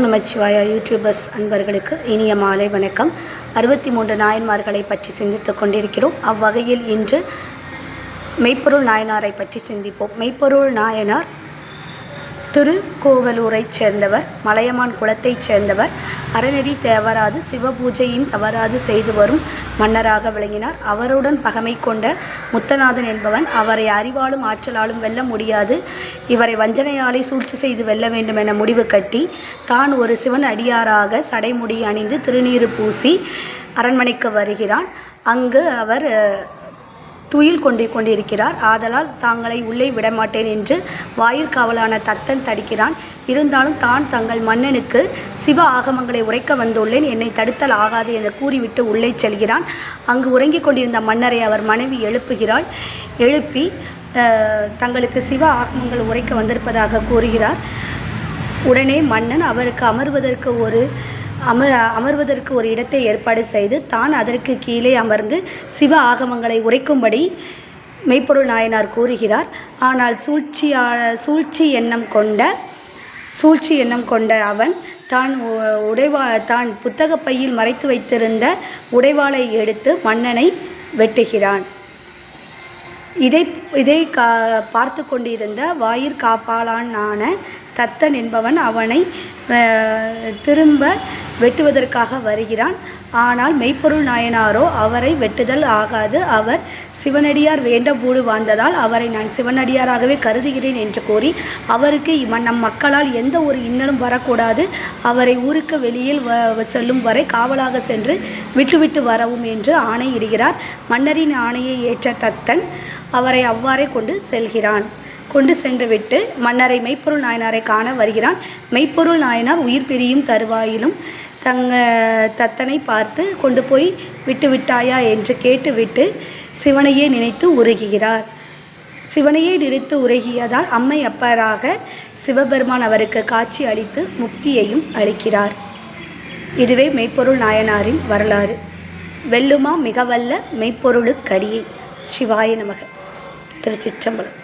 Namashivaya YouTubers அன்பர்களுக்கு இனிய மாலை வணக்கம். 63 நாயன்மார்களை பற்றி சிந்தித்துக் கொண்டிருக்கிறோம். அவ்வகையில் இன்று மெய்ப்பொருள் நாயனாரை பற்றி சிந்திப்போம். மெய்ப்பொருள் நாயனார் திருக்கோவலூரைச் சேர்ந்தவர், மலையமான் குலத்தைச் சேர்ந்தவர். அறநெறி தவறாது சிவபூஜையும் தவறாது செய்து வரும் மன்னராக விளங்கினார். அவருடன் பகைமை கொண்ட முத்தநாதன் என்பவன் அவரை அறிவாலும் ஆற்றலாலும் வெல்ல முடியாது, இவரை வஞ்சனையாலே சூழ்ச்சி செய்து வெல்ல வேண்டும் என முடிவு கட்டி தான் ஒரு சிவன் அடியாராக சடைமுடி அணிந்து திருநீறு பூசி அரண்மனைக்கு வருகிறான். அங்கு அவர் துயில் கொண்டிருக்கிறார். ஆதலால் தாங்களை உள்ளே விடமாட்டேன் என்று வாயிற்காவலான தத்தன் தடுக்கிறான். இருந்தாலும் தான் தங்கள் மன்னனுக்கு சிவ ஆகமங்களை உரைக்க வந்துள்ளேன், என்னை தடுத்தல் ஆகாது என்று கூறிவிட்டு உள்ளே செல்கிறான். அங்கு உறங்கிக் கொண்டிருந்த மன்னரை அவர் மனைவி எழுப்பி தங்களுக்கு சிவ ஆகமங்கள் உரைக்க வந்திருப்பதாக கூறுகிறார். உடனே மன்னன் அவருக்கு அமர்வதற்கு ஒரு இடத்தை ஏற்பாடு செய்து தான் அதற்கு கீழே அமர்ந்து சிவ ஆகமங்களை உரைக்கும்படி மெய்ப்பொருள் நாயனார் கூறுகிறார். ஆனால் சூழ்ச்சி எண்ணம் கொண்ட அவன் தான் புத்தக பையில் மறைத்து வைத்திருந்த உடைவாளை எடுத்து மன்னனை வெட்டுகிறான். இதை பார்த்து கொண்டிருந்த வாயிற்காப்பாளனான தத்தன் என்பவன் அவனை திரும்ப வெட்டுவதற்காக வருகிறான். ஆனால் மெய்ப்பொருள் நாயனாரோ அவரை வெட்டுதல் ஆகாது, அவர் சிவனடியார் வேண்டபூடு வாழ்ந்ததால் அவரை நான் சிவனடியாராகவே கருதுகிறேன் என்று கூறி அவருக்கு நம் மக்களால் எந்த ஒரு இன்னலும் வரக்கூடாது, அவரை ஊருக்கு வெளியில் செல்லும் வரை காவலாக சென்று விட்டுவிட்டு வரவும் என்று ஆணையிடுகிறார். மன்னரின் ஆணையை ஏற்ற தத்தன் அவரை அவ்வாறே கொண்டு சென்றுவிட்டு மன்னரை மெய்ப்பொருள் நாயனாரை காண வருகிறான். மெய்ப்பொருள் நாயனார் உயிர் பிரியும் தருவாயிலும் தத்தனை பார்த்து கொண்டு போய் விட்டாயா என்று கேட்டுவிட்டு சிவனையே நினைத்து உருகியதால் அம்மை அப்பராக சிவபெருமான் அவருக்கு காட்சி அளித்து முக்தியையும் அளிக்கிறார். இதுவே மெய்ப்பொருள் நாயனாரின் வரலாறு. வெல்லுமா மிகவல்ல மெய்ப்பொருளுக்கடியே. சிவாய நமக. திருச்சிற்றம்பலம்.